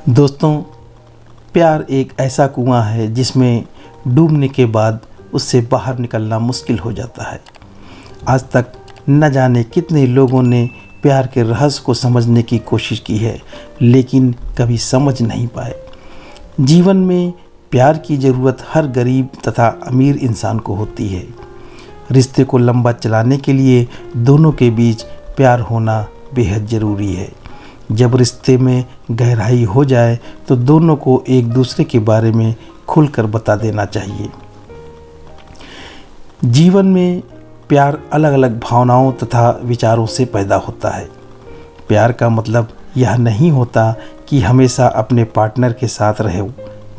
दोस्तों, प्यार एक ऐसा कुआं है जिसमें डूबने के बाद उससे बाहर निकलना मुश्किल हो जाता है। आज तक न जाने कितने लोगों ने प्यार के रहस्य को समझने की कोशिश की है, लेकिन कभी समझ नहीं पाए। जीवन में प्यार की ज़रूरत हर गरीब तथा अमीर इंसान को होती है। रिश्ते को लंबा चलाने के लिए दोनों के बीच प्यार होना बेहद ज़रूरी है। जब रिश्ते में गहराई हो जाए तो दोनों को एक दूसरे के बारे में खुलकर बता देना चाहिए। जीवन में प्यार अलग अलग भावनाओं तथा विचारों से पैदा होता है। प्यार का मतलब यह नहीं होता कि हमेशा अपने पार्टनर के साथ रहो,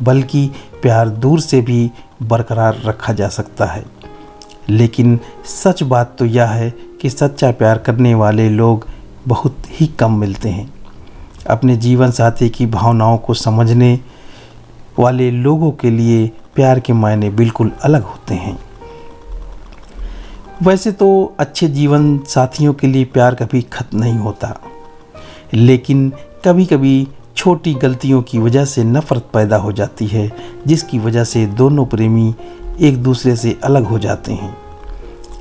बल्कि प्यार दूर से भी बरकरार रखा जा सकता है। लेकिन सच बात तो यह है कि सच्चा प्यार करने वाले लोग बहुत ही कम मिलते हैं। अपने जीवन साथी की भावनाओं को समझने वाले लोगों के लिए प्यार के मायने बिल्कुल अलग होते हैं। वैसे तो अच्छे जीवन साथियों के लिए प्यार कभी खत्म नहीं होता, लेकिन कभी कभी छोटी गलतियों की वजह से नफ़रत पैदा हो जाती है, जिसकी वजह से दोनों प्रेमी एक दूसरे से अलग हो जाते हैं।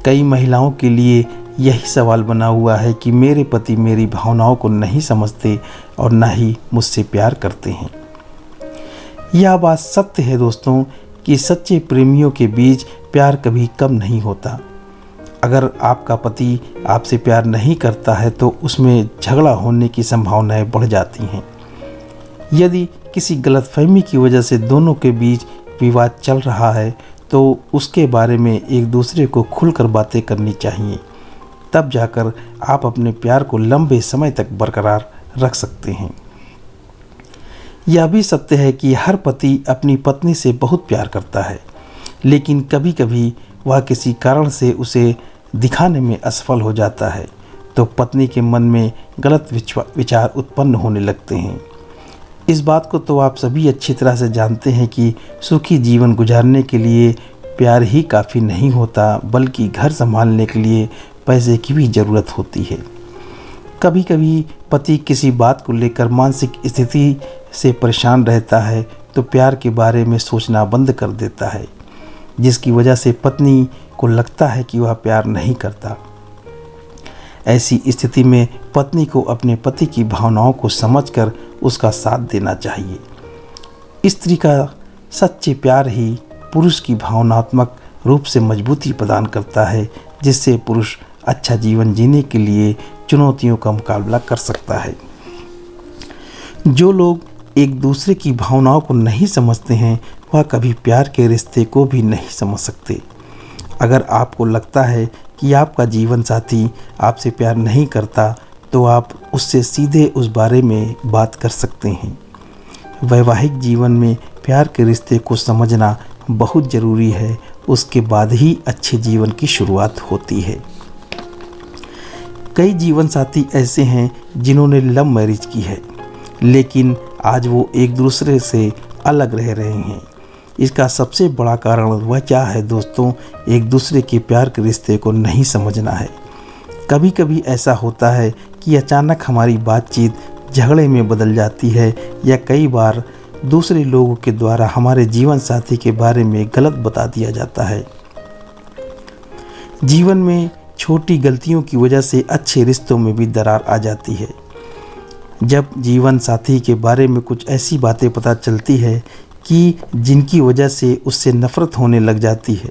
कई महिलाओं के लिए यही सवाल बना हुआ है कि मेरे पति मेरी भावनाओं को नहीं समझते और ना ही मुझसे प्यार करते हैं। यह बात सत्य है दोस्तों कि सच्चे प्रेमियों के बीच प्यार कभी कम नहीं होता। अगर आपका पति आपसे प्यार नहीं करता है तो उसमें झगड़ा होने की संभावनाएं बढ़ जाती हैं। यदि किसी गलतफहमी की वजह से दोनों के बीच विवाद चल रहा है तो उसके बारे में एक दूसरे को खुलकर बातें करनी चाहिए। तब जाकर आप अपने प्यार को लंबे समय तक बरकरार रख सकते हैं। यह भी सत्य है कि हर पति अपनी पत्नी से बहुत प्यार करता है, लेकिन कभी कभी वह किसी कारण से उसे दिखाने में असफल हो जाता है तो पत्नी के मन में गलत विचार उत्पन्न होने लगते हैं। इस बात को तो आप सभी अच्छी तरह से जानते हैं कि सुखी जीवन गुजारने के लिए प्यार ही काफ़ी नहीं होता, बल्कि घर संभालने के लिए पैसे की भी ज़रूरत होती है। कभी कभी पति किसी बात को लेकर मानसिक स्थिति से परेशान रहता है तो प्यार के बारे में सोचना बंद कर देता है, जिसकी वजह से पत्नी को लगता है कि वह प्यार नहीं करता। ऐसी स्थिति में पत्नी को अपने पति की भावनाओं को समझकर उसका साथ देना चाहिए। स्त्री का सच्चे प्यार ही पुरुष की भावनात्मक रूप से मजबूती प्रदान करता है, जिससे पुरुष अच्छा जीवन जीने के लिए चुनौतियों का मुकाबला कर सकता है। जो लोग एक दूसरे की भावनाओं को नहीं समझते हैं वह कभी प्यार के रिश्ते को भी नहीं समझ सकते। अगर आपको लगता है कि आपका जीवन साथी आपसे प्यार नहीं करता तो आप उससे सीधे उस बारे में बात कर सकते हैं। वैवाहिक जीवन में प्यार के रिश्ते को समझना बहुत ज़रूरी है, उसके बाद ही अच्छे जीवन की शुरुआत होती है। कई जीवन साथी ऐसे हैं जिन्होंने लव मैरिज की है, लेकिन आज वो एक दूसरे से अलग रह रहे हैं। इसका सबसे बड़ा कारण वह क्या है दोस्तों? एक दूसरे के प्यार के रिश्ते को नहीं समझना है। कभी कभी ऐसा होता है कि अचानक हमारी बातचीत झगड़े में बदल जाती है, या कई बार दूसरे लोगों के द्वारा हमारे जीवन साथी के बारे में गलत बता दिया जाता है। जीवन में छोटी गलतियों की वजह से अच्छे रिश्तों में भी दरार आ जाती है। जब जीवन साथी के बारे में कुछ ऐसी बातें पता चलती है कि जिनकी वजह से उससे नफ़रत होने लग जाती है,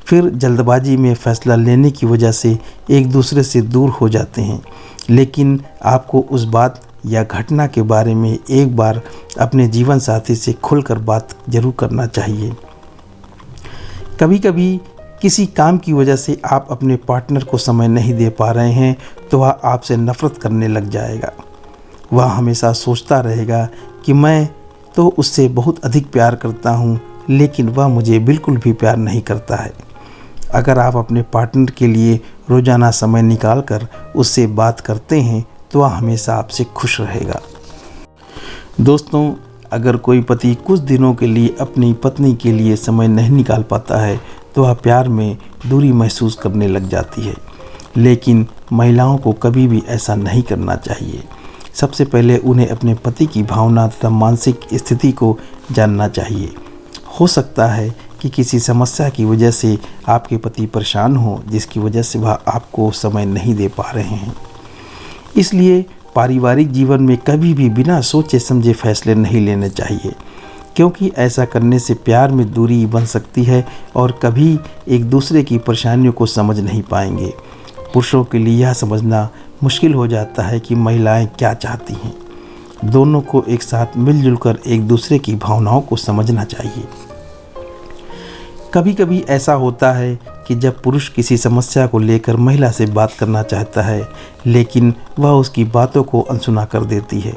फिर जल्दबाजी में फ़ैसला लेने की वजह से एक दूसरे से दूर हो जाते हैं। लेकिन आपको उस बात या घटना के बारे में एक बार अपने जीवन साथी से खुलकर बात जरूर करना चाहिए। कभी कभी किसी काम की वजह से आप अपने पार्टनर को समय नहीं दे पा रहे हैं तो वह आपसे नफ़रत करने लग जाएगा। वह हमेशा सोचता रहेगा कि मैं तो उससे बहुत अधिक प्यार करता हूँ, लेकिन वह मुझे बिल्कुल भी प्यार नहीं करता है। अगर आप अपने पार्टनर के लिए रोज़ाना समय निकालकर उससे बात करते हैं तो वह हमेशा आपसे खुश रहेगा। दोस्तों, अगर कोई पति कुछ दिनों के लिए अपनी पत्नी के लिए समय नहीं निकाल पाता है तो वह प्यार में दूरी महसूस करने लग जाती है, लेकिन महिलाओं को कभी भी ऐसा नहीं करना चाहिए। सबसे पहले उन्हें अपने पति की भावना तथा मानसिक स्थिति को जानना चाहिए। हो सकता है कि किसी समस्या की वजह से आपके पति परेशान हो, जिसकी वजह से वह आपको समय नहीं दे पा रहे हैं। इसलिए पारिवारिक जीवन में कभी भी बिना सोचे समझे फैसले नहीं लेने चाहिए, क्योंकि ऐसा करने से प्यार में दूरी बन सकती है और कभी एक दूसरे की परेशानियों को समझ नहीं पाएंगे। पुरुषों के लिए यह समझना मुश्किल हो जाता है कि महिलाएं क्या चाहती हैं। दोनों को एक साथ मिलजुल कर एक दूसरे की भावनाओं को समझना चाहिए। कभी कभी ऐसा होता है कि जब पुरुष किसी समस्या को लेकर महिला से बात करना चाहता है, लेकिन वह उसकी बातों को अनसुना कर देती है।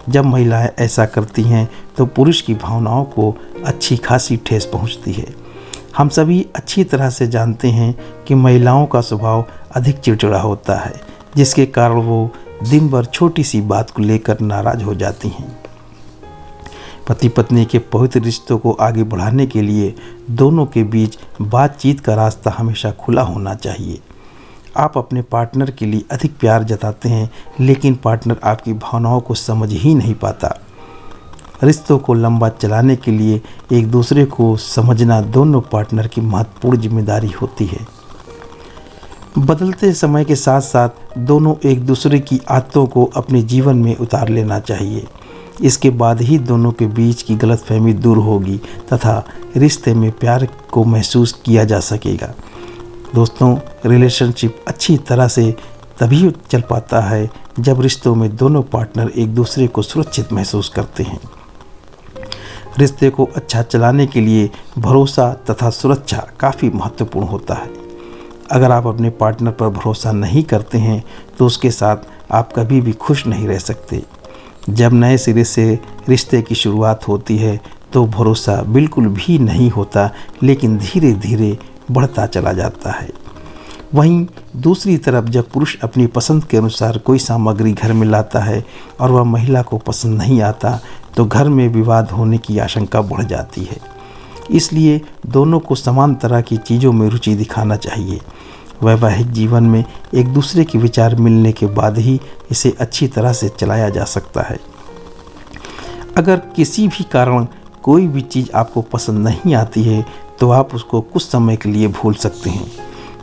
जब महिलाएं ऐसा करती हैं तो पुरुष की भावनाओं को अच्छी खासी ठेस पहुंचती है। हम सभी अच्छी तरह से जानते हैं कि महिलाओं का स्वभाव अधिक चिड़चिड़ा होता है, जिसके कारण वो दिन भर छोटी सी बात को लेकर नाराज हो जाती हैं। पति पत्नी के पवित्र रिश्तों को आगे बढ़ाने के लिए दोनों के बीच बातचीत का रास्ता हमेशा खुला होना चाहिए। आप अपने पार्टनर के लिए अधिक प्यार जताते हैं, लेकिन पार्टनर आपकी भावनाओं को समझ ही नहीं पाता। रिश्तों को लंबा चलाने के लिए एक दूसरे को समझना दोनों पार्टनर की महत्वपूर्ण जिम्मेदारी होती है। बदलते समय के साथ साथ दोनों एक दूसरे की आदतों को अपने जीवन में उतार लेना चाहिए। इसके बाद ही दोनों के बीच की गलतफहमी दूर होगी तथा रिश्ते में प्यार को महसूस किया जा सकेगा। दोस्तों, रिलेशनशिप अच्छी तरह से तभी चल पाता है जब रिश्तों में दोनों पार्टनर एक दूसरे को सुरक्षित महसूस करते हैं। रिश्ते को अच्छा चलाने के लिए भरोसा तथा सुरक्षा काफ़ी महत्वपूर्ण होता है। अगर आप अपने पार्टनर पर भरोसा नहीं करते हैं तो उसके साथ आप कभी भी खुश नहीं रह सकते। जब नए सिरे से रिश्ते की शुरुआत होती है तो भरोसा बिल्कुल भी नहीं होता, लेकिन धीरे धीरे बढ़ता चला जाता है। वहीं दूसरी तरफ जब पुरुष अपनी पसंद के अनुसार कोई सामग्री घर में लाता है और वह महिला को पसंद नहीं आता, तो घर में विवाद होने की आशंका बढ़ जाती है। इसलिए दोनों को समान तरह की चीज़ों में रुचि दिखाना चाहिए। वैवाहिक जीवन में एक दूसरे के विचार मिलने के बाद ही इसे अच्छी तरह से चलाया जा सकता है। अगर किसी भी कारण कोई भी चीज़ आपको पसंद नहीं आती है तो आप उसको कुछ समय के लिए भूल सकते हैं।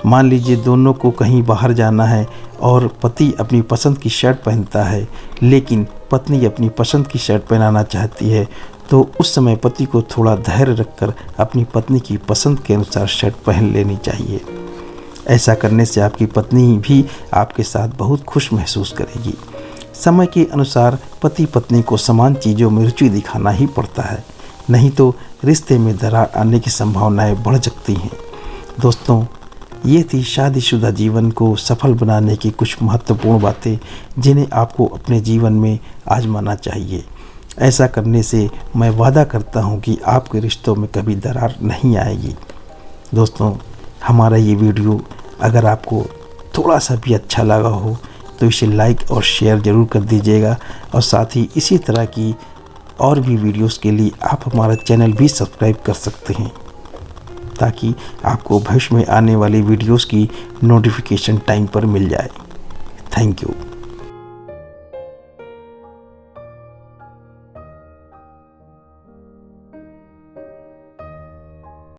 मान लीजिए दोनों को कहीं बाहर जाना है और पति अपनी पसंद की शर्ट पहनता है, लेकिन पत्नी अपनी पसंद की शर्ट पहनाना चाहती है, तो उस समय पति को थोड़ा धैर्य रखकर अपनी पत्नी की पसंद के अनुसार शर्ट पहन लेनी चाहिए। ऐसा करने से आपकी पत्नी भी आपके साथ बहुत खुश महसूस करेगी। समय के अनुसार पति पत्नी को समान चीज़ों में रुचि दिखाना ही पड़ता है, नहीं तो रिश्ते में दरार आने की संभावनाएं बढ़ सकती हैं। दोस्तों, ये थी शादीशुदा जीवन को सफल बनाने की कुछ महत्वपूर्ण बातें जिन्हें आपको अपने जीवन में आजमाना चाहिए। ऐसा करने से मैं वादा करता हूँ कि आपके रिश्तों में कभी दरार नहीं आएगी। दोस्तों, हमारा ये वीडियो अगर आपको थोड़ा सा भी अच्छा लगा हो तो इसे लाइक और शेयर ज़रूर कर दीजिएगा, और साथ ही इसी तरह की और भी वीडियोस के लिए आप हमारा चैनल भी सब्सक्राइब कर सकते हैं, ताकि आपको भविष्य में आने वाली वीडियोस की नोटिफिकेशन टाइम पर मिल जाए। Thank you.